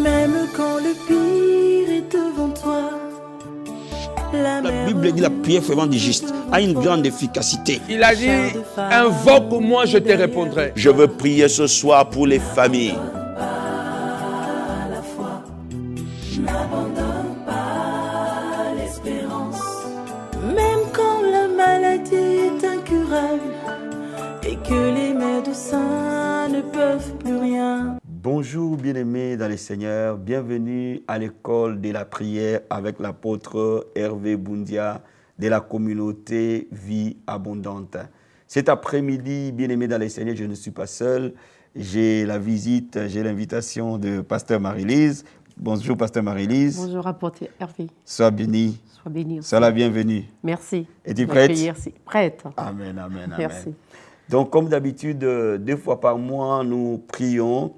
Même quand le pire est devant toi. La Bible dit la prière fervente du juste a une grande efficacité. Il a dit, invoque-moi, je te répondrai. Je veux prier ce soir pour les familles. N'abandonne pas l'espérance. Même quand la maladie est incurable et que les médecins ne peuvent plus rien. Bonjour bien-aimés dans le Seigneur, bienvenue à l'école de la prière avec l'apôtre Hervé Boundia de la communauté Vie Abondante. Cet après-midi, bien-aimés dans le Seigneur, je ne suis pas seul, j'ai l'invitation de Pasteur Marie-Lise. Bonjour Pasteur Marie-Lise. Bonjour apôtre Hervé. Sois béni. Sois béni aussi. Sois la bienvenue. Merci. Es-tu prête? Prête. Amen, amen, amen. Merci. Donc comme d'habitude, 2 fois par mois, nous prions.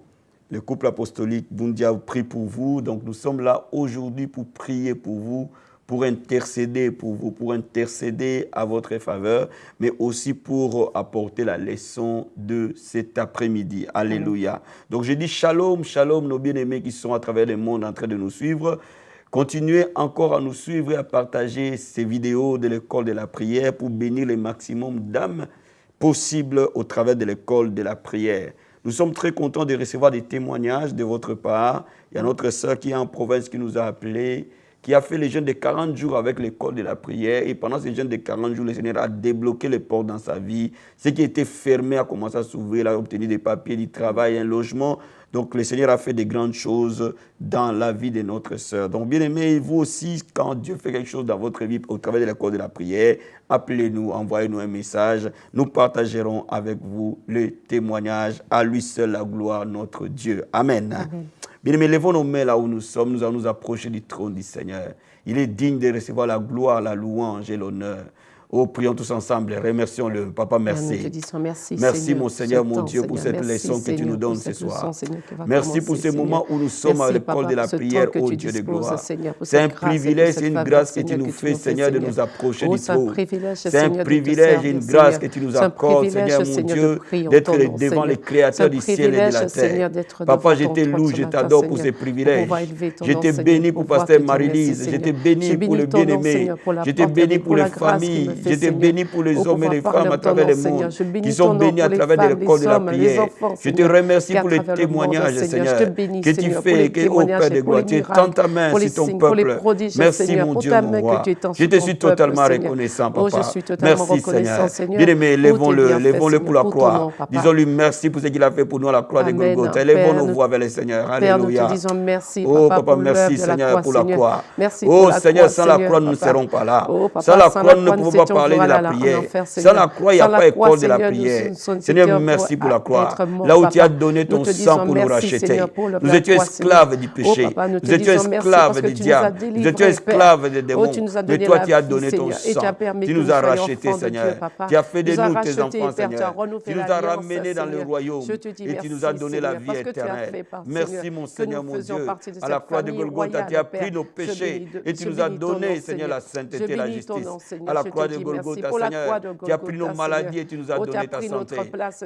Le couple apostolique Boundia prie pour vous. Donc nous sommes là aujourd'hui pour prier pour vous, pour intercéder pour vous, pour intercéder à votre faveur, mais aussi pour apporter la leçon de cet après-midi. Alléluia. Donc je dis shalom, shalom nos bien-aimés qui sont à travers le monde en train de nous suivre. Continuez encore à nous suivre et à partager ces vidéos de l'école de la prière pour bénir le maximum d'âmes possibles au travers de l'école de la prière. Nous sommes très contents de recevoir des témoignages de votre part. Il y a notre sœur qui est en province qui nous a appelés, qui a fait les jeûnes de 40 jours avec l'école de la prière. Et pendant ces jeûnes de 40 jours, le Seigneur a débloqué les portes dans sa vie. Ce qui était fermé a commencé à s'ouvrir. Il a obtenu des papiers, du travail, un logement. Donc le Seigneur a fait de grandes choses dans la vie de notre sœur. Donc bien aimé, vous aussi, quand Dieu fait quelque chose dans votre vie au travers de l'école de la prière, appelez-nous, envoyez-nous un message. Nous partagerons avec vous le témoignage. À lui seul la gloire, notre Dieu. Amen. Amen. Bien aimé, levons nos mains là où nous sommes. Nous allons nous approcher du trône du Seigneur. Il est digne de recevoir la gloire, la louange et l'honneur. Oh, prions tous ensemble, remercions-le. Papa, merci. Nous te disons merci, merci Seigneur, mon Seigneur, mon Dieu, pour cette leçon que tu nous donnes ce soir. Merci pour ce moment où nous sommes à l'école de la prière, ô Dieu de gloire. C'est un privilège, c'est une grâce que tu nous fais, Seigneur, de nous approcher du trône. C'est un privilège et une grâce que tu nous accordes, Seigneur, mon Dieu, d'être devant les créateurs du ciel et de la terre. Papa, je te loue, je t'adore pour ces privilèges. Je te bénis pour Pasteur Marie-Lise. Je te bénis pour le bien-aimé. Je te bénis pour les familles. Je te bénis pour les hommes et les femmes à travers le monde qui sont bénis à travers de l'école de la prière. Je te remercie pour les témoignages, Seigneur, que tu fais, que, ô Père de gloire, tu étends ta main sur ton peuple. Merci, mon Dieu, mon roi. Je te suis totalement reconnaissant, Papa. Merci, Seigneur. Bien-aimé, levons-le pour la croix. Disons-lui merci pour ce qu'il a fait pour nous à la croix de Golgotha. Levons nos voix vers le Seigneur. Alléluia. Oh, Papa, merci, Seigneur, pour la croix. Oh, Seigneur, sans la croix, nous ne serons pas là. Sans la croix, nous ne pouvons pas parler de la prière. Sans la croix, il n'y a pas école de la prière. Seigneur, merci pour la croix. Là où tu as donné ton sang pour nous racheter. Nous étions esclaves du péché. Nous étions esclaves du diable. Nous étions esclaves des démons. Mais toi, tu as donné ton sang. Tu nous as rachetés, Seigneur. Tu as fait de nous tes enfants, Seigneur. Tu nous as ramenés dans le royaume. Et tu nous as donné la vie éternelle. Merci, mon Seigneur, mon Dieu. À la croix de Golgotha, tu as pris nos péchés. Et tu nous as donné, Seigneur, la sainteté et la justice. À la croix de Golgotha, Seigneur, tu as pris nos maladies et tu nous as donné ta santé.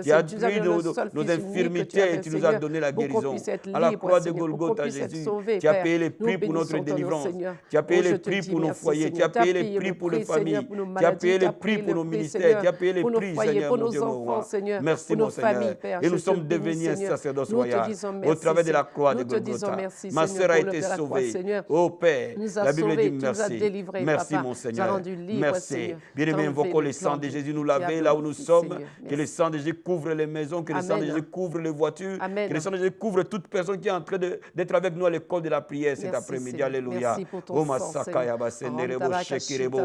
Tu as pris nos infirmités et tu nous as donné la guérison. À la croix de Golgotha, Jésus, tu as payé les prix pour notre délivrance. Tu as payé les prix pour nos foyers. Tu as payé les prix pour les familles. Tu as payé les prix pour nos ministères. Tu as payé les prix, Seigneur, mon Dieu, mon roi. Merci, mon Seigneur. Et nous sommes devenus un sacerdoce royal au travers de la croix de Golgotha. Ma sœur a été sauvée. Oh Père, la Bible dit merci. Merci, mon Seigneur. Merci. Bien-aimé, invoquons le sang de Jésus nous laver là où nous sommes. Que le sang de Jésus couvre les maisons, que le sang de Jésus couvre les voitures, que le sang de Jésus couvre toute personne qui est en train d'être avec nous à l'école de la prière cet après-midi. Alléluia. Oh Masaka Yaba Senderebo Shekirebo.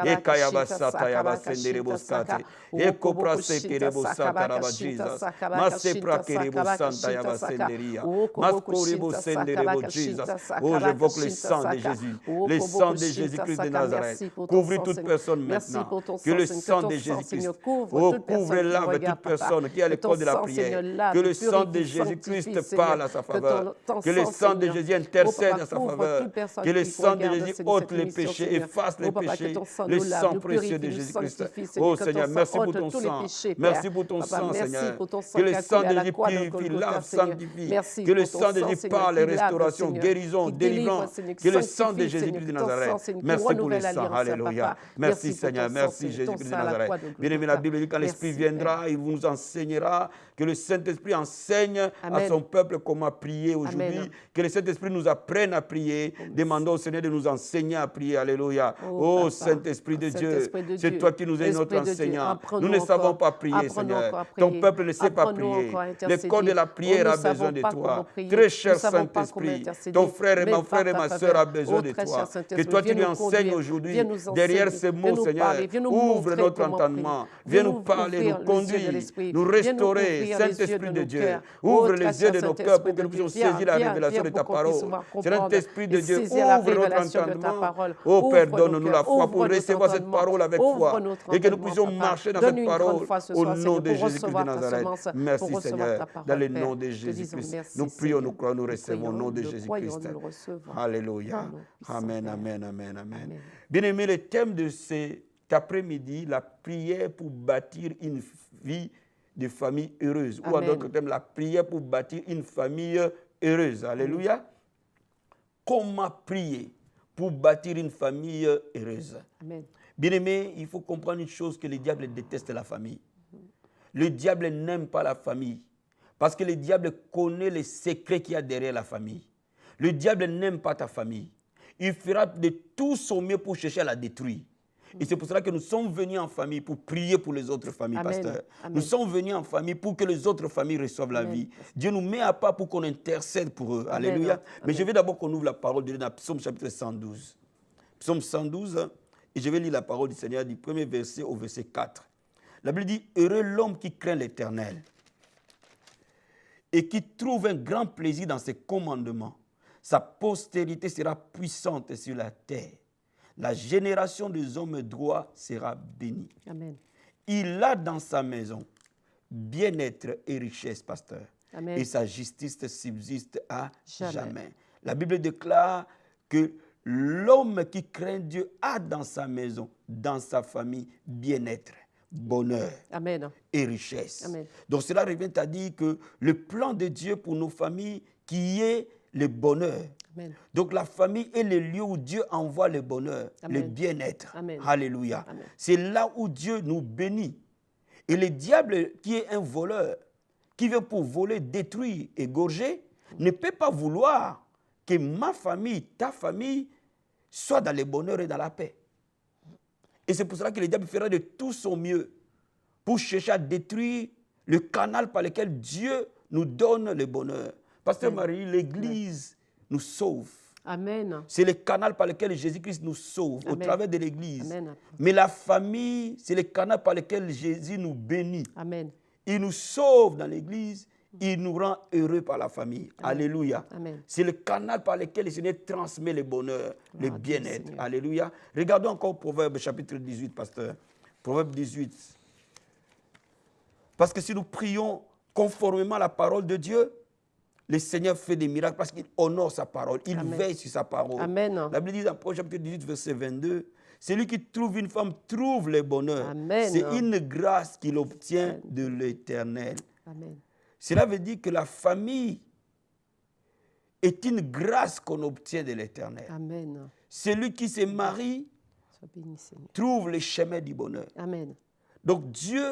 Eka Yaba Sata Yaba Senderebo Skate. Eko Prase Kerebo Santa Raba Jesus. Mase Prakerebo Santa Yaba Senderia. Maskorebo Senderebo Jesus. Oh, j'évoque le sang de Jésus. Le sang de Jésus-Christ de Nazareth. Couvre toute personne maintenant. maintenant. pour ton Que le sang, sang de Seigneur, Jésus-Christ couvre toute recouvre et personne qui lave regarde, toute personne qui est à que ton l'école de la sang, prière. Seigneur, lave, Que le sang de purifie, Jésus-Christ sanctifie, parle à Seigneur. sa Que faveur. ton Que le sang, sang de Seigneur, Jésus intercède Papa, à sa couvre faveur. toute personne Que le qui sang de regarde, Jésus Seigneur, ôte cette les émission, péchés, Seigneur. efface les Papa, que péchés. ton sang Le nous lave, sang nous précieux purifie, de nous Jésus-Christ. sanctifie, Seigneur. Oh Que Seigneur, ton merci sang pour ôte ton tous les sang. péchés, Merci Père. pour ton Papa, sang, merci Seigneur. pour ton sang Que qui le a sang coulé de à la Jésus croix de purifie, Golgotha, lave, Seigneur. sanctifie. Merci Que le pour ton sang de sang, Jésus Seigneur, parle, qui lave, restauration, Seigneur, guérison, qui délivre, délivrance. Seigneur, qui Que le sang de sanctifie, Jésus-Christ Seigneur, de que ton Nazareth. sang, Seigneur, qui Merci pour le renouvelle sang. l'alliance, Alléluia. Papa. Merci Merci pour Seigneur. ton sang, Merci Seigneur, Jésus-Christ ton de sang à la Nazareth. croix de Bien-aimé, Golgotha. la Bible dit quand l'Esprit Merci, viendra, il vous enseignera. Que le Saint-Esprit enseigne à Amen. son peuple comment prier aujourd'hui. Amen. Que le Saint-Esprit nous apprenne à prier. Demandons au Seigneur de nous enseigner à prier. Alléluia. Oh, Papa. Saint-Esprit de Dieu, Saint-Esprit de c'est Dieu. toi qui nous es notre Esprit de Dieu, enseignant. apprenons Nous ne savons encore. pas prier, Apprenons Seigneur. encore à Ton prier. peuple ne sait pas Apprenons prier. encore à Le intercéder. corps de la prière Oh, a nous besoin savons de pas toi. comment prier. Très Nous cher savons pas comment Saint-Esprit, intercéder. ton frère et Mais mon frère et par ma ta sœur a faveur, besoin oh, de très toi. cher Que Saint-Esprit, toi tu viens lui nous enseignes conduire, aujourd'hui. viens nous Derrière enseigner, ces mots, viens nous Seigneur, parler, viens nous ouvre montrer notre comment entendement. prier. Viens Viens nous nous parler, ouvrir nous les yeux de conduire, l'esprit. nous Viens nous restaurer. ouvrir les yeux Saint-Esprit de de nos Dieu, cœurs. ouvre Oh, les très yeux de cher nos cœurs Saint-Esprit pour que de nous puissions Dieu, viens, saisir la viens, révélation viens de ta pour qu'on puisse parole. voir, comprendre Saint-Esprit de et Dieu, saisir la ouvre notre révélation de ta entendement. parole. Oh Ouvre Père, nos donne-nous la cœurs, foi pour ouvre notre recevoir cette entendement. parole avec Ouvre foi notre et que nous entendement, puissions Papa. marcher dans cette Donne-nous une grande parole foi ce au soir, nom Seigneur, de pour Jésus-Christ de recevoir ta Nazareth. semence, pour Merci recevoir Seigneur. ta parole, Dans le Père. nom de Te disons Jésus-Christ. merci, Nous prions, Seigneur. nous croyons, nous Nous recevons au prions, nom de nous croyons, Jésus-Christ. nous le recevons. Alléluia. Au nom puissant, Amen, Père. amen, amen, amen. Amen. Bien-aimé, le thème de cet après-midi, la prière pour bâtir une vie de famille heureuse. Ou en Amen. d'autres termes, la prière pour bâtir une famille heureuse. Alléluia. Comment prier pour bâtir une famille heureuse? Amen. Bien-aimé, il faut comprendre une chose, que le diable déteste la famille. Le diable n'aime pas la famille. Parce que le diable connaît les secrets qu'il y a derrière la famille. Le diable n'aime pas ta famille. Il fera de tout son mieux pour chercher à la détruire. Et c'est pour cela que nous sommes venus en famille pour prier pour les autres familles, Amen. pasteur. Amen. Nous sommes venus en famille pour que les autres familles reçoivent la Amen. vie. Dieu nous met à part pour qu'on intercède pour eux. Amen. Alléluia. Amen. Mais je vais d'abord qu'on ouvre la parole de Dieu dans Psaume chapitre 112. Psaume 112, et je vais lire la parole du Seigneur du premier verset au verset 4. La Bible dit, heureux l'homme qui craint l'Éternel et qui trouve un grand plaisir dans ses commandements. Sa postérité sera puissante sur la terre. La génération des hommes droits sera bénie. Amen. Il a dans sa maison bien-être et richesse, pasteur. Amen. Et sa justice subsiste à Jamais. jamais. La Bible déclare que l'homme qui craint Dieu a dans sa maison, dans sa famille, bien-être, bonheur Amen. et richesse. Amen. Donc cela revient à dire que le plan de Dieu pour nos familles, qui est le bonheur. Amen. Donc la famille est le lieu où Dieu envoie le bonheur, Amen. le bien-être. Amen. Alléluia. Amen. C'est là où Dieu nous bénit. Et le diable, qui est un voleur, qui veut pour voler, détruire, égorger, ne peut pas vouloir que ma famille, ta famille, soit dans le bonheur et dans la paix. Et c'est pour cela que le diable fera de tout son mieux pour chercher à détruire le canal par lequel Dieu nous donne le bonheur. Pasteur Marie, l'Église nous sauve. Amen. C'est le canal par lequel Jésus-Christ nous sauve, au Amen. travers de l'Église. Amen. Mais la famille, c'est le canal par lequel Jésus nous bénit. Amen. Il nous sauve dans l'Église, il nous rend heureux par la famille. Amen. Alléluia. Amen. C'est le canal par lequel le Seigneur transmet le bonheur, le Dieu, bien-être. Seigneur. Alléluia. Regardons encore Proverbe chapitre 18, pasteur. Proverbe 18. Parce que si nous prions conformément à la parole de Dieu, le Seigneur fait des miracles parce qu'il honore sa parole. Il Amen. veille sur sa parole. Amen. La Bible dit dans Proverbe chapitre 18, verset 22, celui qui trouve une femme trouve le bonheur. Amen. C'est une grâce qu'il obtient de l'Éternel. Amen. Cela veut dire que la famille est une grâce qu'on obtient de l'Éternel. Amen. Celui qui se marie Sois béni, Seigneur. trouve le chemin du bonheur. Amen. Donc Dieu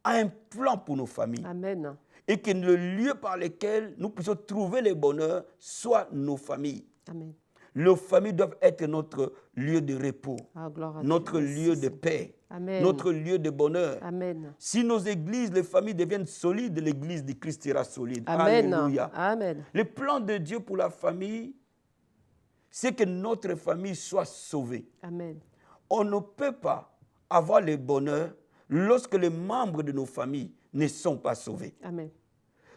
a un plan pour nos familles. Amen. Et que le lieu par lequel nous puissions trouver le bonheur soit nos familles. Amen. Nos familles doivent être notre lieu de repos, Ah, gloire à notre Dieu. Merci, lieu de Seigneur. paix, Amen. notre lieu de bonheur. Amen. Si nos églises, les familles deviennent solides, l'église de Christ sera solide. Amen. Alléluia. Amen. Le plan de Dieu pour la famille, c'est que notre famille soit sauvée. Amen. On ne peut pas avoir le bonheur lorsque les membres de nos familles ne sont pas sauvés. Amen.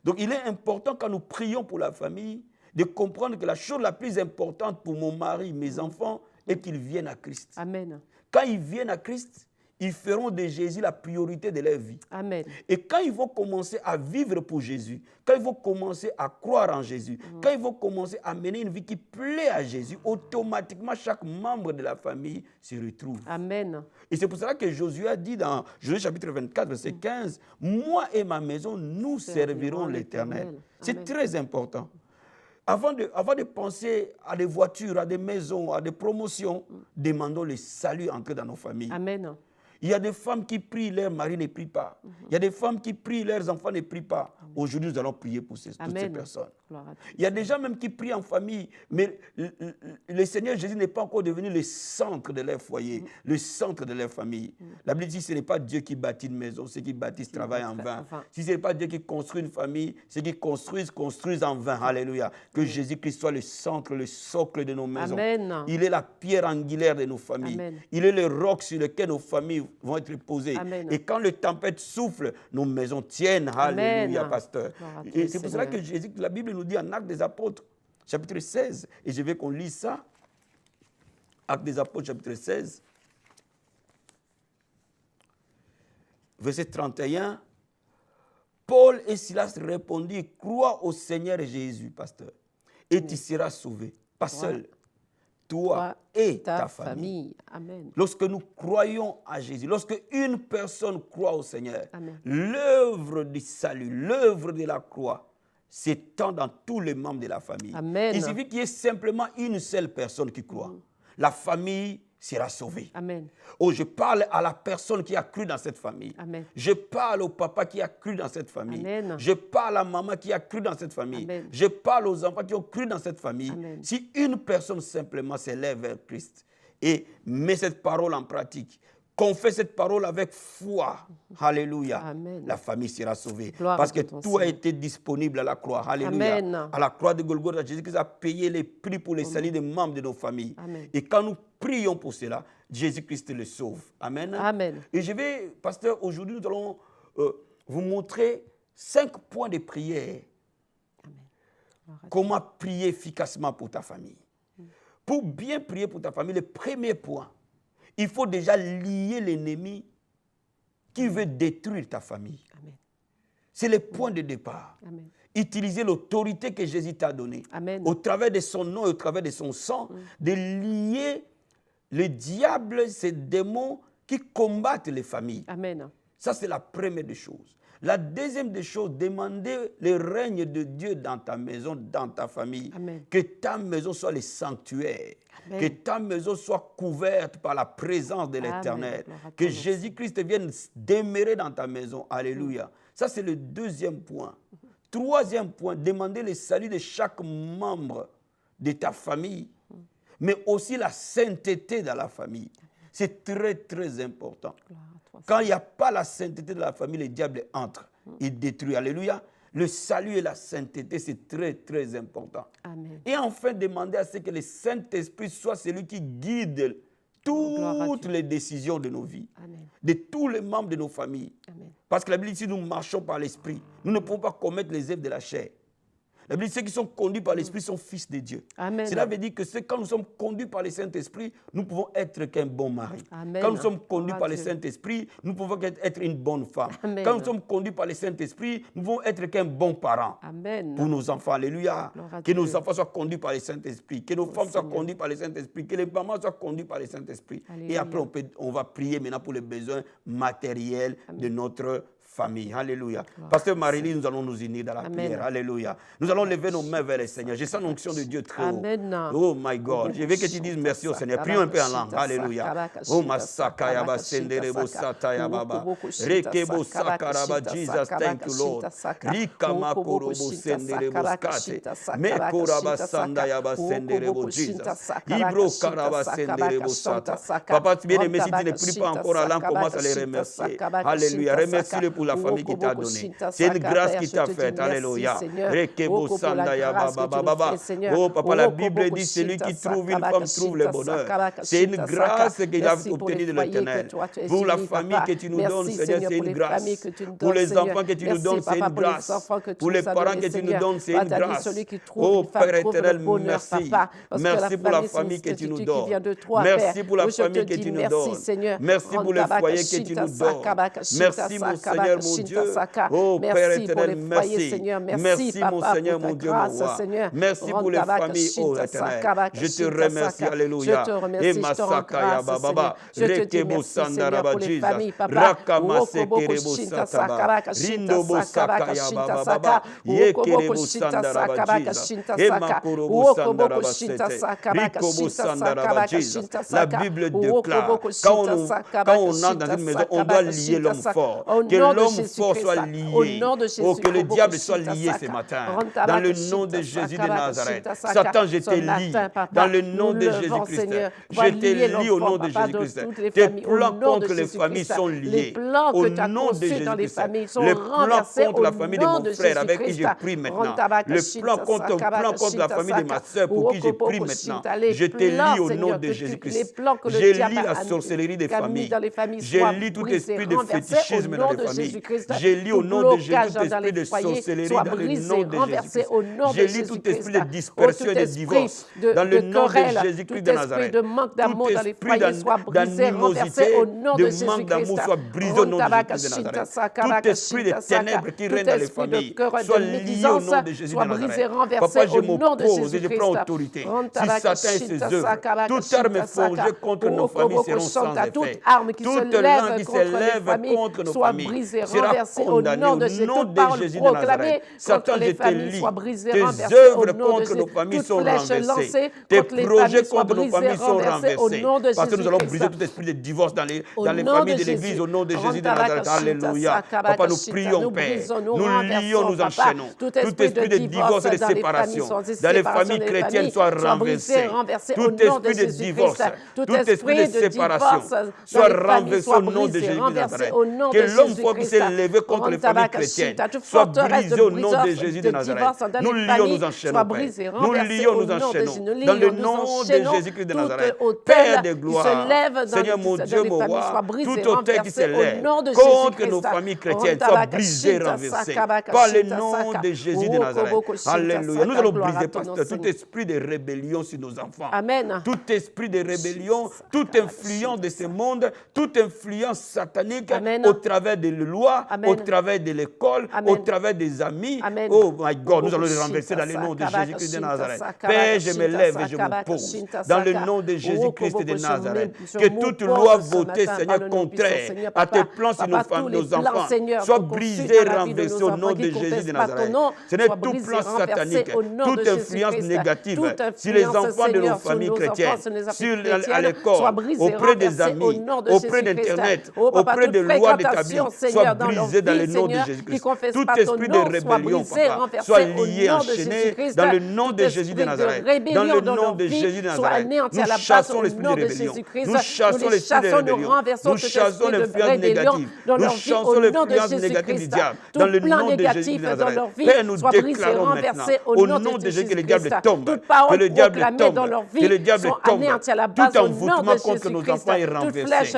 Donc il est important quand nous prions pour la famille de comprendre que la chose la plus importante pour mon mari, mes enfants et qu'ils viennent à Christ. Amen. Quand ils viennent à Christ, ils feront de Jésus la priorité de leur vie. Amen. Et quand ils vont commencer à vivre pour Jésus, quand ils vont commencer à croire en Jésus, quand ils vont commencer à mener une vie qui plaît à Jésus, automatiquement, chaque membre de la famille se retrouve. Amen. Et c'est pour cela que Josué a dit dans Josué chapitre 24, verset 15, « Moi et ma maison, nous servirons l'Éternel. » C'est très important. Avant de penser à des voitures, à des maisons, à des promotions, demandons le salut entrer dans nos familles. Amen. Il y a des femmes qui prient, leur mari ne prie pas. Il y a des femmes qui prient, leurs enfants ne prient pas. Aujourd'hui, nous allons prier pour toutes ces personnes. Il y a des gens même qui prient en famille, mais le Seigneur Jésus n'est pas encore devenu le centre de leur foyer, le centre de leur famille. La Bible dit que ce n'est pas Dieu qui bâtit une maison, ceux qui bâtissent travaillent en vain. Si ce n'est pas Dieu qui construit une famille, ceux qui construisent en vain. Alléluia. Que Jésus-Christ soit le centre, le socle de nos maisons. Amen. Il est la pierre angulaire de nos familles. Amen. Il est le roc sur lequel nos familles vont être posées. Amen. Et quand le tempête souffle, nos maisons tiennent. Alléluia, Amen. pasteur. Et c'est pour cela que Jésus, la Bible nous dit en Actes des Apôtres, chapitre 16, et je veux qu'on lise ça. Actes des Apôtres, chapitre 16, verset 31. Paul et Silas répondirent, crois au Seigneur Jésus, pasteur, et tu seras sauvé. Pas seul, toi et ta famille. Amen. Lorsque nous croyons à Jésus, lorsque une personne croit au Seigneur, Amen. L'œuvre du salut, l'œuvre de la croix s'étend dans tous les membres de la famille. Amen. Il suffit qu'il y ait simplement une seule personne qui croit. La famille sera sauvée. Amen. Oh, je parle à la personne qui a cru dans cette famille. Amen. Je parle au papa qui a cru dans cette famille. Amen. Je parle à la maman qui a cru dans cette famille. Amen. Je parle aux enfants qui ont cru dans cette famille. Amen. Si une personne simplement s'élève vers Christ et met cette parole en pratique, confesse cette parole avec foi, alléluia, Amen. la famille sera sauvée. Gloire parce que à ton tout a Seigneur. été disponible à la croix. Alléluia. Amen. À la croix de Golgotha, Jésus-Christ a payé les prix pour les salut des membres de nos familles. Amen. Et quand nous prions pour cela, Jésus-Christ le sauve. Amen. Amen. Et je vais, pasteur, aujourd'hui, nous allons vous montrer 5 points de prière. Comment prier efficacement pour ta famille. Pour bien prier pour ta famille, le premier point, il faut déjà lier l'ennemi qui veut détruire ta famille. Amen. C'est le point de départ. Amen. Utiliser l'autorité que Jésus t'a donnée, Amen. au travers de son nom et au travers de son sang, de lier le diable, ces démons qui combattent les familles. Amen. Ça, c'est la première des choses. La deuxième des choses, demander le règne de Dieu dans ta maison, dans ta famille. Amen. Que ta maison soit le sanctuaire. Amen. Que ta maison soit couverte par la présence de l'Éternel. Que Jésus-Christ vienne demeurer dans ta maison. Alléluia. Ça, c'est le deuxième point. Troisième point, demander le salut de chaque membre de ta famille, mais aussi la sainteté dans la famille. C'est très, très important. Quand il n'y a pas la sainteté de la famille, le diable entre. Il détruit. Alléluia. Le salut et la sainteté, c'est très, très important. Amen. Et enfin, demander à ce que le Saint-Esprit soit celui qui guide toutes les décisions de nos vies, Amen. de tous les membres de nos familles. Amen. Parce que la Bible dit, si nous marchons par l'Esprit, nous ne pouvons pas commettre les œuvres de la chair. La Bible dit, ceux qui sont conduits par l'Esprit sont fils de Dieu. Amen. Cela veut dire que quand nous sommes conduits par le Saint-Esprit, nous pouvons être qu'un bon mari. Amen. Quand nous sommes conduits par le Dieu. Saint-Esprit, nous pouvons être une bonne femme. Amen. Quand nous sommes conduits par le Saint-Esprit, nous pouvons être qu'un bon parent. Amen. Pour nos enfants, alléluia. Gloire à Que Dieu. nos enfants soient conduits par le Saint-Esprit. Que nos femmes soient Seigneur. conduites par le Saint-Esprit. Que les mamans soient conduites par le Saint-Esprit. Et Alléluia. après, on va prier maintenant pour les besoins matériels de notre famille. Alléluia. Pasteur Marie-Lie, nous allons nous unir dans la Amen. prière. Alléluia. Nous allons lever nos mains vers le Seigneur. Je sens l'onction de Dieu très haut. Amen. Oh my God. Je veux que tu dises merci au Seigneur. Prions un peu en langue. Alléluia. Oh Masaka Yaba Senderebo Sata Yababa. Rekebo Sakaraba. Jesus, thank you, Lord. Rika Makorobo Senderebo Skate. Mekoraba Sanda Yaba Senderebo Jesus. Ibro Karaba Senderebo Sata. Papa, bien aimé, si tu ne pries pas encore en langue, commence à les remercier. Alléluia. Remercie-le pour pour la famille qui t'a donnée. C'est une grâce qui t'a faite. Alléluia. Oh papa, la Bible dit, celui qui trouve une femme trouve le bonheur. C'est une grâce qu'il a obtenue de l'Éternel. Pour la famille que tu nous donnes, Seigneur, c'est une grâce. Pour les enfants que tu nous donnes, c'est une grâce. Pour les parents que tu nous donnes, c'est une grâce. Oh Père éternel, merci. Merci pour la famille que tu nous donnes. Merci pour la famille que tu nous donnes. Merci pour les foyers que tu nous donnes. Merci mon Seigneur, mon Dieu. Oh Père éternel, merci. Merci mon Seigneur, mon Dieu, mon roi. Merci pour les familles, oh éternel. Je te remercie, alléluia. Et Masakaya Baba, Rekebo Sandaraba Jesus, Rakamase Kerebo Sataba, Rindobo Sakaya Baba, Yekerebo Sandaraba Jesus, et Makorobo Sandaraba Sete, Rikobo Sandaraba Jesus. La Bible déclare, quand on entre dans une maison, on doit lier l'homme fort. Que l'homme fort soit lié. Oh, que le diable soit lié ce matin. Dans le nom de Jésus de Nazareth. Satan, je te lie. Dans le nom de Jésus-Christ. Je te lie au nom de Jésus-Christ. Tes plans contre les familles sont liés. Au nom de Jésus-Christ. Les plans contre la famille de mon frère avec qui je prie maintenant. Le plan contre la famille de ma soeur pour qui je prie maintenant. Je te lie au nom de Jésus-Christ. Je lis la sorcellerie des familles. Je lis tout esprit de fétichisme dans les familles. Je lis au nom de Jésus tout esprit de sorcellerie dans le nom de Jésus-Christ. Je lis tout esprit de dispersion et de divorce dans le nom de Jésus-Christ de Nazareth. Tout esprit d'animosité, de manque d'amour soit brisé au nom de Jésus-Christ de Nazareth. Tout esprit de ténèbres qui règne dans les familles soit lié au nom de Jésus de Nazareth. Papa, je m'oppose et je prends autorité. Si Satan et ses œuvres, toute arme forgée contre nos familles seront sans effet. Toute langue qui s'élève contre nos familles sera condamnée au nom de Jésus de Nazareth. Satan, je te lis. Tes œuvres contre nos familles sont renversées. Tes projets contre nos familles sont renversés. Parce que nous allons briser tout esprit de divorce dans les familles de l'Église au nom de Jésus de Nazareth. Alléluia. Papa, nous prions, Père. Nous lions, nous enchaînons. Tout esprit de divorce et de séparation dans les familles chrétiennes soit renversé. Tout esprit de divorce, tout esprit de séparation soit renversé au nom de Jésus de Nazareth. Que l'homme fort qui s'est levé contre les familles chrétiennes soit brisé au nom de Jésus de Nazareth. Nous lions, nous enchaînons, Père. Nous lions, nous enchaînons. Dans le nom de Jésus-Christ de Nazareth. Père de gloire, Seigneur mon Dieu, mon roi, tout autel qui s'élève contre nos familles chrétiennes soit brisé, renversé. Par le nom de Jésus de Nazareth. Alléluia. Nous allons briser, pasteur, tout esprit de rébellion sur nos enfants. Amen. Tout esprit de rébellion, toute influence de ce monde, toute influence satanique au travers des lois, au travers de l'école, au travers des amis. Oh my God, nous allons les renverser dans le nom de Jésus-Christ de Nazareth. Père, je me lève et je m'oppose dans le nom de Jésus-Christ de Nazareth. Que toute loi votée, Seigneur, contraire à tes plans sur nos femmes, nos enfants, soit brisée, renversée au nom de Jésus de Nazareth. Ce n'est tout plan satanique, toute influence négative sur les enfants de nos familles chrétiennes, à l'école, auprès des amis, auprès d'Internet, auprès des lois établies, soit brisé dans le nom de Jésus-Christ. Tout esprit de rébellion, Papa, soit lié, enchaîné dans le nom de Jésus de Nazareth. Dans le nom de Jésus de Nazareth. Nous chassons l'esprit de rébellion. Nous chassons l'esprit de rébellion. Nous chassons l'influence négative. Nous chassons l'influence négative du diable. Dans le nom de Jésus de Nazareth. Père, nous déclarons maintenant, au nom de Jésus, que le diable tombe. Que le diable tombe. Que le diable tombe. Tout envoûtement contre nos enfants est renversé.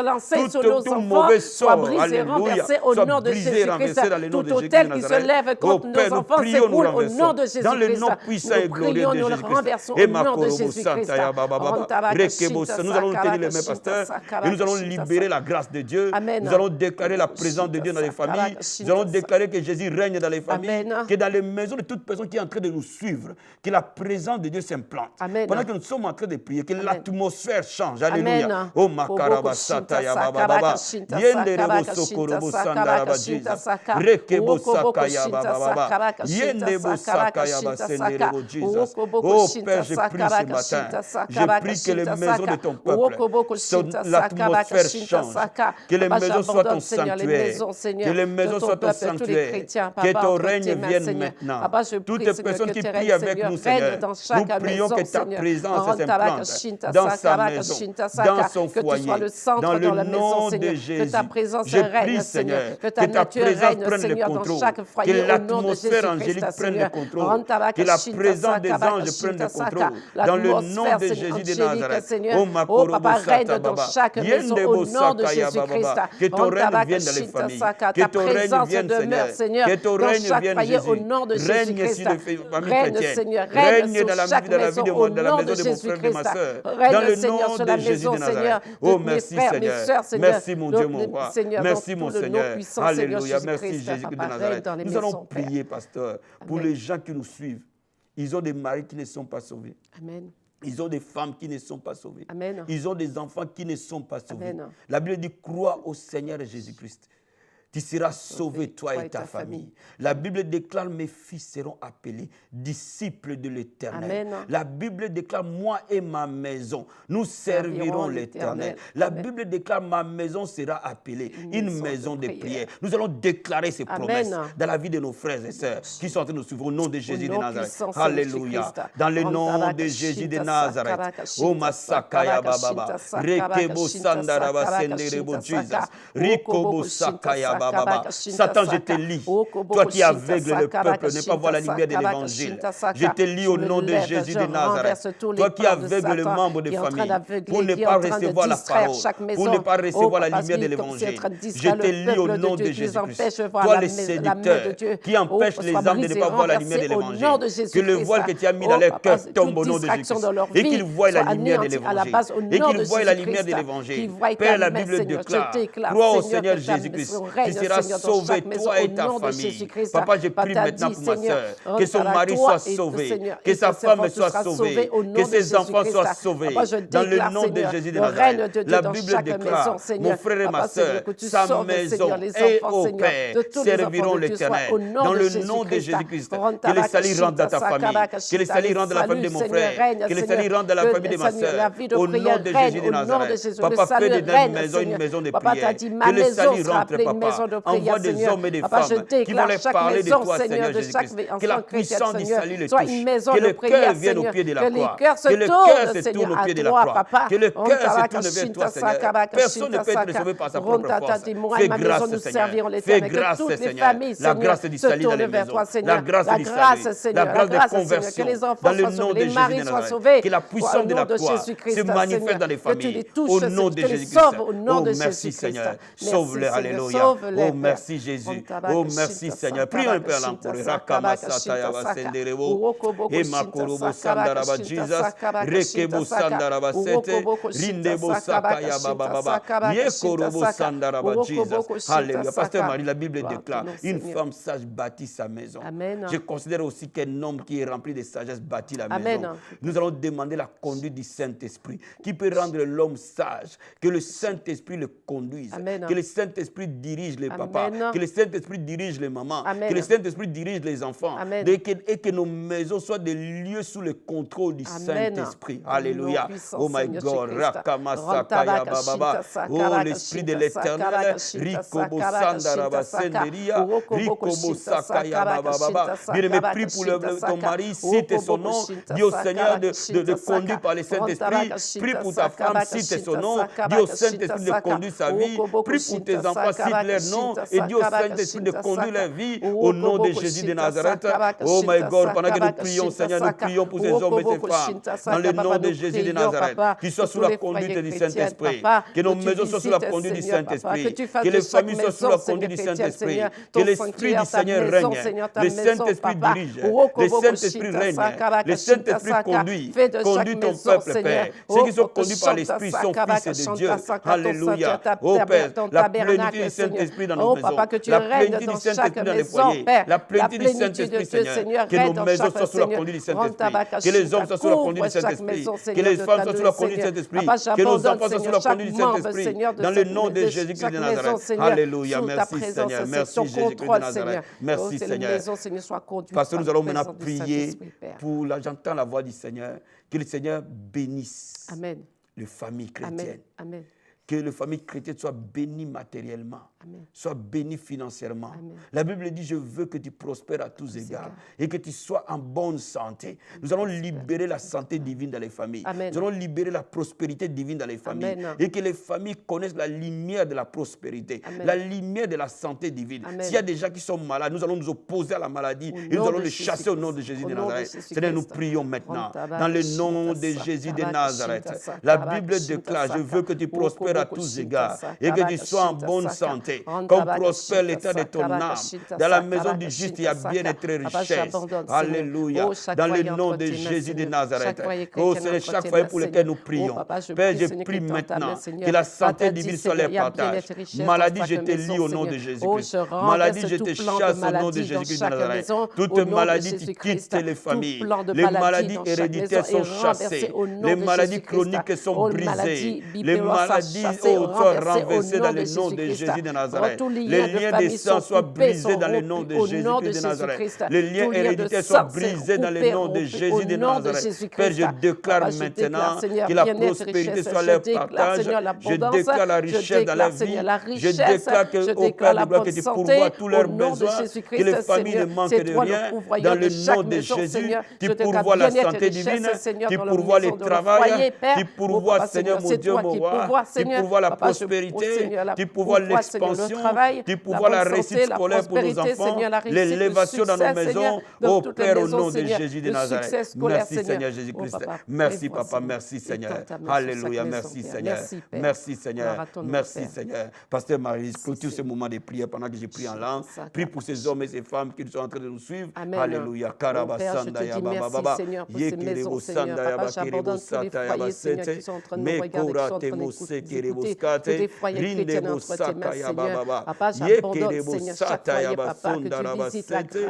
Tout mauvais sort, alléluia, soit brisé, renversé dans le nom de Jésus de Nazareth. Oh Père, nous prions, nous renversons. Dans le nom puissant et glorieux de Jésus-Christ. Et ma nous allons tenir les mains, pasteur, et nous allons libérer la grâce de Dieu. Nous allons déclarer la présence de Dieu dans les familles. Nous allons déclarer que Jésus règne dans les familles, que dans les maisons de toute personne qui est en train de nous suivre, que la présence de Dieu s'implante. Pendant que nous sommes en train de prier, que l'atmosphère change. Alléluia. Oh makarabasata ya baba baba. Yende rebo sokorobo sandaraba Jesus. Rekebo sakaya baba baba. Yende bo sakaya basende rebo Jesus. Oh Père, je prie ce matin. Je prie que les maisons de ton peuple, l'atmosphère change. Que les maisons soient ton sanctuaire. Que les maisons soient ton sanctuaire. Que ton règne vienne maintenant. Toutes les personnes qui prient avec nous, Seigneur, nous prions que ta présence s'implante dans sa maison, dans son foyer, dans le nom de Jésus. Je prie, Seigneur, Seigneur. Que ta nature présence règne, prenne le Seigneur, dans contrôle. chaque Que foyer, au nom de l'atmosphère Jésus-Christ, angélique prenne le Seigneur. contrôle. Que la présence des anges prenne le contrôle. Dans le nom de Jésus de Nazareth. Oh, Papa, règne dans chaque maison, au nom de Jésus-Christ. Que ton règne vienne dans les familles. Que ton règne vienne, Seigneur. Que ton règne vienne, Jésus. Au nom de Règne sur les familles chrétiennes. Seigneur, Règne dans la chaque vie de maison, de la maison de mon frère et de ma soeur. Dans le nom de Jésus de Nazareth. Oh, merci Seigneur. Merci mon Dieu, mon roi. Merci mon Seigneur. Alléluia. Merci Jésus de Nazareth. Nous allons prier, pasteur, pour les gens qui nous suivent. Ils ont des maris qui ne sont pas sauvés. Amen. Ils ont des femmes qui ne sont pas sauvées. Amen. Ils ont des enfants qui ne sont pas sauvés. Amen. La Bible dit, crois au Seigneur Jésus-Christ. Tu seras sauvé, toi et ta famille. La Bible déclare, mes fils seront appelés disciples de l'Éternel. La Bible déclare, moi et ma maison, nous servirons l'Éternel. La Bible déclare, ma maison sera appelée une maison de prière. Nous allons déclarer ces promesses dans la vie de nos frères et sœurs qui sont en train de nous suivre au nom de Jésus de Nazareth. Alléluia. Dans le nom de Jésus de Nazareth. Oh, Masakaya Baba. Rekebo Sandaraba Senderebo Jesus. Rikobo Sakaya Baba. Satan, je te lis. Toi qui aveugles le peuple, ne pas voir la lumière de l'évangile. Je te lis au nom de Jésus de Nazareth. Toi qui aveugles le membre de famille pour ne pas recevoir la parole, pour ne pas recevoir la lumière de l'évangile. Je te lis au nom de Jésus-Christ. Toi les séducteurs qui empêchent les âmes de ne pas voir la lumière de l'évangile. Que le voile que tu as mis dans leur cœur tombe au nom de Jésus-Christ. Et qu'ils voient la lumière de l'évangile. Et qu'ils voient la lumière de l'évangile. Père, la Bible déclare, crois au Seigneur Jésus-Christ. Tu seras sauvé, toi et ta famille. Papa, je prie maintenant pour ma soeur, que son mari soit sauvé, que sa femme soit sauvée, que ses enfants soient sauvés. Dans le nom de Jésus de Nazareth. La Bible déclare, mon frère et ma soeur, sa maison et au Père serviront l'Éternel. Dans le nom de Jésus-Christ, que le salut rentre dans ta famille, que le salut rentre dans la famille de mon frère, que le salut rentre dans la famille de ma soeur. Au nom de Jésus de Nazareth. Papa, fais de notre maison une maison de prière. Que le salut rentre, Papa. Envoie des hommes et des femmes qui vont leur parler de toi, Seigneur Jésus-Christ. Que la puissance du salut les touche. Que le cœur vienne au pied de la croix. Que le cœur se tourne au pied de la croix. Que le cœur se tourne vers toi, Seigneur. Personne ne peut être sauvé par sa propre force. Fais grâce, Seigneur. Fais grâce, Seigneur. La grâce du salut dans les maisons. La grâce du salut. La grâce de conversion. Dans le nom de Jésus de Nazareth. Que la puissance de la croix se manifeste dans les familles. Au nom de Jésus-Christ. Oh, merci, Seigneur. Sauve-le. Alléluia. Oh, merci, Jésus. Oh, merci, Seigneur. Prions un peu à l'encore. Rakamasataya Senderebo. Et Makurubo Sandaraba Jesus. Rekebo Sandaraba Sete. Rindebo Sakaya Baba Baba. Yekorobo Sandaraba Jesus. Alléluia. Pasteur Marie, la Bible déclare, une femme sage bâtit sa maison. Je considère aussi qu'un homme qui est rempli de sagesse bâtit la maison. Nous allons demander la conduite du Saint-Esprit qui peut rendre l'homme sage. Que le Saint-Esprit le conduise. Que le Saint-Esprit dirige les papas. Que le Saint-Esprit dirige les mamans. Que le Saint-Esprit dirige les enfants. Et que nos maisons soient des lieux sous le contrôle du Saint-Esprit. Alléluia. Oh my God. Rakamasakaya Baba. Oh, l'Esprit de l'Éternel. Rikobo Sandaraba Senderia. Rikobo Sakaya Baba. Bien-aimé, prie pour ton mari, cite son nom. Dis au Seigneur de conduire par le Saint-Esprit. Prie pour ta femme, cite son nom. Dis au Saint-Esprit de conduire sa vie. Prie pour tes enfants, cite leur nom. Et dis au Saint-Esprit de conduire leur vie. Au nom de Jésus de Nazareth. Oh my God, pendant que nous prions, Seigneur, nous prions pour ces hommes et ces femmes. Dans le nom de Jésus de Nazareth. Qu'ils soient sous la conduite du Saint-Esprit. Que nos maisons soient sous la conduite du Saint-Esprit. Que les familles soient sous la conduite du Saint-Esprit. Que l'Esprit du Seigneur règne. Le Saint-Esprit dirige. Le Saint-Esprit règne. Le Saint-Esprit conduit. Conduit ton peuple, Père. Ceux qui sont conduits par l'Esprit sont fils de Dieu. Alléluia. Oh Père, la plénitude du Saint-Esprit dans nos maisons. La plénitude du Saint-Esprit dans les foyers. La plénitude du Saint-Esprit, Seigneur. Que nos maisons soient sous la conduite du Saint-Esprit. Que les hommes soient sous la conduite du Saint-Esprit. Que les femmes soient sous la conduite du Saint-Esprit. Que nos enfants soient sous la conduite du Saint-Esprit. Dans le nom de Jésus-Christ de Nazareth. Alléluia. Merci Seigneur. Merci Jésus-Christ de Nazareth. Merci Seigneur. Parce que nous allons maintenant prier pour, j'entends la voix du Seigneur. Que le Seigneur bénisse les familles chrétiennes. Que les familles chrétiennes soient bénies matériellement. Sois béni financièrement. La Bible dit, je veux que tu prospères à tous égards et que tu sois en bonne santé. Nous allons libérer la santé divine dans les familles. Nous allons libérer la prospérité divine dans les familles. Et que les familles connaissent la lumière de la prospérité, la lumière de la santé divine. S'il y a des gens qui sont malades, nous allons nous opposer à la maladie et nous allons les chasser au nom de Jésus de Nazareth. Seigneur, nous prions maintenant dans le nom de Jésus de Nazareth. La Bible déclare, je veux que tu prospères à tous égards et que tu sois en bonne santé, comme prospère l'état de ton âme. Dans la maison du juste, il y a bien-être et richesse. Alléluia. Dans le nom de Jésus de Nazareth. Oh Seigneur, chaque foyer pour lequel nous prions. Père, je prie maintenant que la santé divine soit leur partage. Maladie, je te lis au nom de Jésus-Christ. Maladie, je te chasse au nom de Jésus-Christ de Nazareth. Toute maladie, tu quittes les familles. Les maladies héréditaires sont chassées. Les maladies chroniques sont brisées. Les maladies sont renversées dans le nom de Jésus de Nazareth. Les liens des sangs soient brisés dans le nom de Jésus-Christ de Nazareth. Les liens héréditaires soient brisés dans le nom de Jésus de Nazareth. Père, je déclare maintenant que la prospérité soit leur partage. Je déclare la richesse dans la vie. Je déclare qu'au Père de gloire, que tu pourvois tous leurs besoins, que les familles ne manquent de rien. Dans le nom de Jésus, tu pourvois la santé divine, tu pourvois le travail, tu pourvois, Seigneur mon Dieu, mon roi, tu pourvois la prospérité, tu pourvois l'expansion, tu pourvois la réussite scolaire pour nos enfants, l'élévation dans nos maisons. Ô Père, au nom de Jésus de Nazareth. Merci Seigneur Jésus-Christ. Merci Papa, merci Seigneur. Alléluia, merci Seigneur. Merci Seigneur. Merci Seigneur. Pasteur Marie, clôture ce moment de prière pendant que j'ai prie en langue. Prie pour ces hommes et ces femmes qui sont en train de nous suivre. Alléluia. Karabasanda ya baba. Yekerebo sanda ya bakerebo sata ya basete. Mekora temose kerebo skate. Rindebo saka ya baba. Yekerebo sata ya basonda ya basete.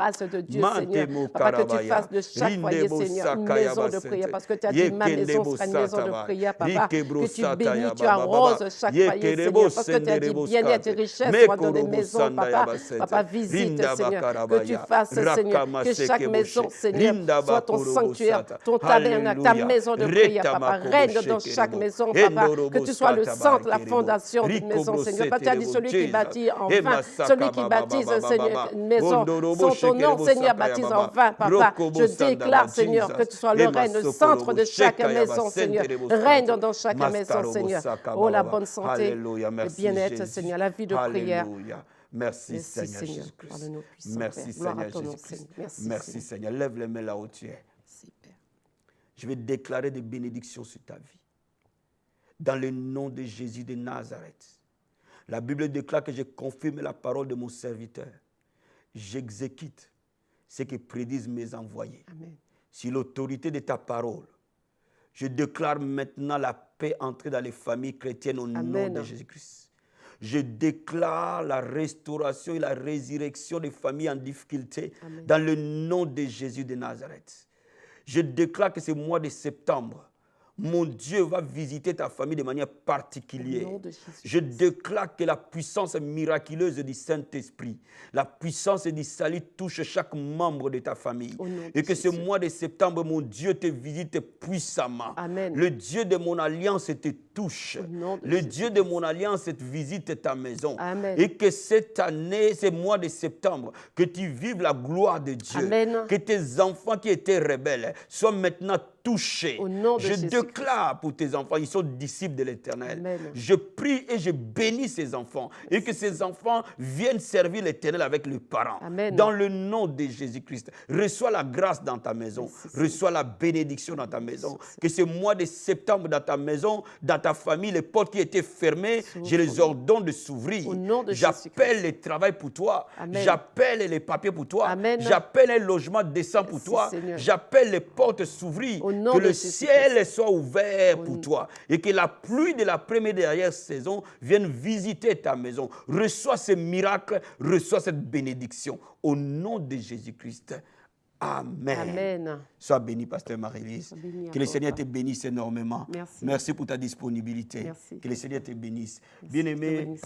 Mantemo karabaya. Rindebo saka ya basete. Parce que tu as dit ma maison sera une maison de prière, papa. Que tu bénis, tu arroses chaque foyer, Seigneur. Parce que tu as dit bien-être et richesse soit dans des maisons, papa. Papa, visite, Seigneur. Que tu fasses, Seigneur, que chaque maison, Seigneur, soit ton sanctuaire, ton tabernacle, ta maison de prière, papa. Règne dans chaque maison, papa. Que tu sois le centre, la fondation d'une maison, Seigneur. Papa, tu as dit celui qui bâtit en vain, celui qui baptise, Seigneur, une maison, sans ton nom, Seigneur, baptise en vain, papa. Je déclare, Seigneur, que tu sois le règne, le centre de chaque maison, Seigneur. Règne dans chaque maison, Seigneur. Oh, la bonne santé, le bien-être, Seigneur, la vie de prière. Merci Seigneur Jésus-Christ. Merci Seigneur Jésus-Christ. Merci Seigneur. Lève les mains là où tu es. Je vais déclarer des bénédictions sur ta vie. Dans le nom de Jésus de Nazareth. La Bible déclare que je confirme la parole de mon serviteur. J'exécute ce que prédisent mes envoyés. Amen. Sur l'autorité de ta parole, je déclare maintenant la paix entrer dans les familles chrétiennes au nom de Jésus-Christ. Je déclare la restauration et la résurrection des familles en difficulté dans le nom de Jésus de Nazareth. Je déclare que ce mois de septembre, mon Dieu va visiter ta famille de manière particulière. Je déclare que la puissance miraculeuse du Saint-Esprit, la puissance du salut touche chaque membre de ta famille. Et que ce mois de septembre, mon Dieu te visite puissamment. Amen. Le Dieu de mon alliance te touche. Le Dieu de mon alliance te visite ta maison. Amen. Et que cette année, ce mois de septembre, que tu vives la gloire de Dieu. Amen. Que tes enfants qui étaient rebelles soient maintenant touchés. Je déclare pour tes enfants, ils sont disciples de l'Éternel. Je prie et je bénis ces enfants et que ces enfants viennent servir l'Éternel avec leurs parents. Amen. Dans le nom de Jésus-Christ, reçois la grâce dans ta maison, reçois la bénédiction dans ta maison. Que ce mois de septembre dans ta maison, dans ta famille, les portes qui étaient fermées, je les ordonne de s'ouvrir. J'appelle le travail pour toi, j'appelle les papiers pour toi, j'appelle un logement décent pour toi, j'appelle les portes s'ouvrir. Que le ciel soit ouvert pour toi et que la pluie de la première et dernière saison vienne visiter ta maison. Reçois ce miracle, reçois cette bénédiction. Au nom de Jésus-Christ. Amen. Amen. Sois béni, Pasteur Marie-Lise. Que le Seigneur te bénisse énormément. Merci pour ta disponibilité. Merci. Que le Seigneur te bénisse. Bien-aimé,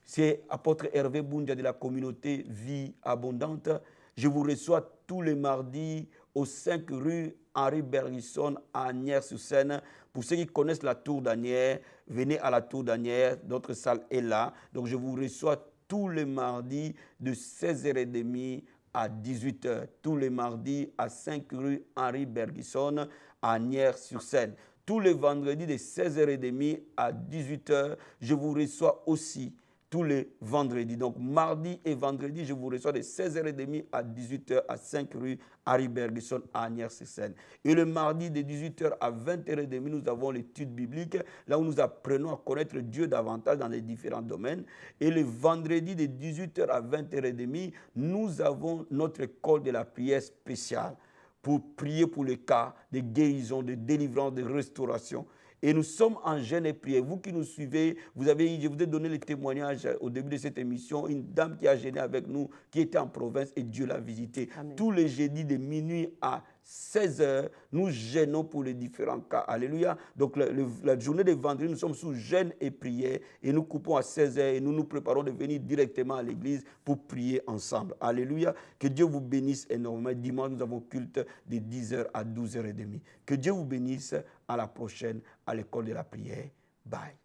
c'est apôtre Hervé Boundia de la communauté Vie Abondante. Je vous reçois tous les mardis au 5 rue Henri Bergson à Agnières-sur-Seine. Pour ceux qui connaissent la Tour d'Agnières, venez à la Tour d'Agnières. Notre salle est là. Donc je vous reçois tous tous les mardis de 16h30 à 18h. Tous les mardis à 5 rue Henri Bergson à Nières-sur-Seine. Tous les vendredis de 16h30 à 18h, je vous reçois aussi tous les vendredis. Donc, mardi et vendredi, je vous reçois de 16h30 à 18h à 5 rue Henri Bergson à Nières-sur-Seine. Et le mardi de 18h à 20h30, nous avons l'étude biblique, là où nous apprenons à connaître Dieu davantage dans les différents domaines. Et le vendredi de 18h à 20h30, nous avons notre école de la prière spéciale pour prier pour les cas de guérison, de délivrance, de restauration. Et nous sommes en jeûne et prière. Vous qui nous suivez, je vous ai donné le témoignage au début de cette émission. Une dame qui a jeûné avec nous, qui était en province et Dieu l'a visitée. Amen. Tous les jeudis de minuit à 16h, nous jeûnons pour les différents cas. Alléluia. Donc la journée de vendredi, nous sommes sous jeûne et prière et nous coupons à 16h et nous nous préparons de venir directement à l'église pour prier ensemble. Alléluia. Que Dieu vous bénisse énormément. Dimanche, nous avons culte de 10h à 12h30. Que Dieu vous bénisse. À la prochaine à l'école de la prière. Bye.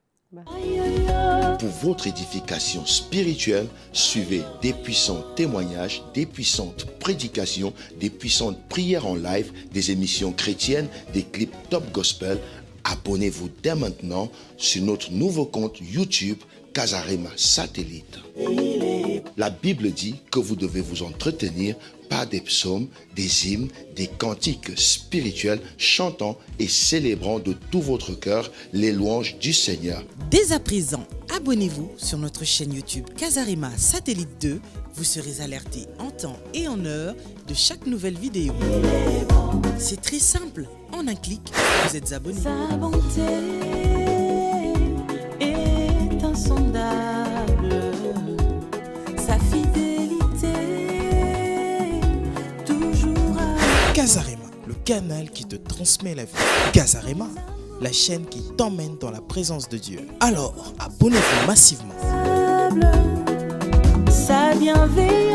Pour votre édification spirituelle, suivez des puissants témoignages, des puissantes prédications, des puissantes prières en live, des émissions chrétiennes, des clips top gospel. Abonnez-vous dès maintenant sur notre nouveau compte YouTube Casarema Satellite. La Bible dit que vous devez vous entretenir par des psaumes, des hymnes, des cantiques spirituels, chantant et célébrant de tout votre cœur les louanges du Seigneur. Dès à présent, abonnez-vous sur notre chaîne YouTube Casarema Satellite 2. Vous serez alerté en temps et en heure de chaque nouvelle vidéo. C'est très simple. En un clic, vous êtes abonné. Sa bonté est insondable. Sa fidélité toujours à... Casarema, le canal qui te transmet la vie. Casarema, la chaîne qui t'emmène dans la présence de Dieu. Alors, abonnez-vous massivement. Sa bienveillance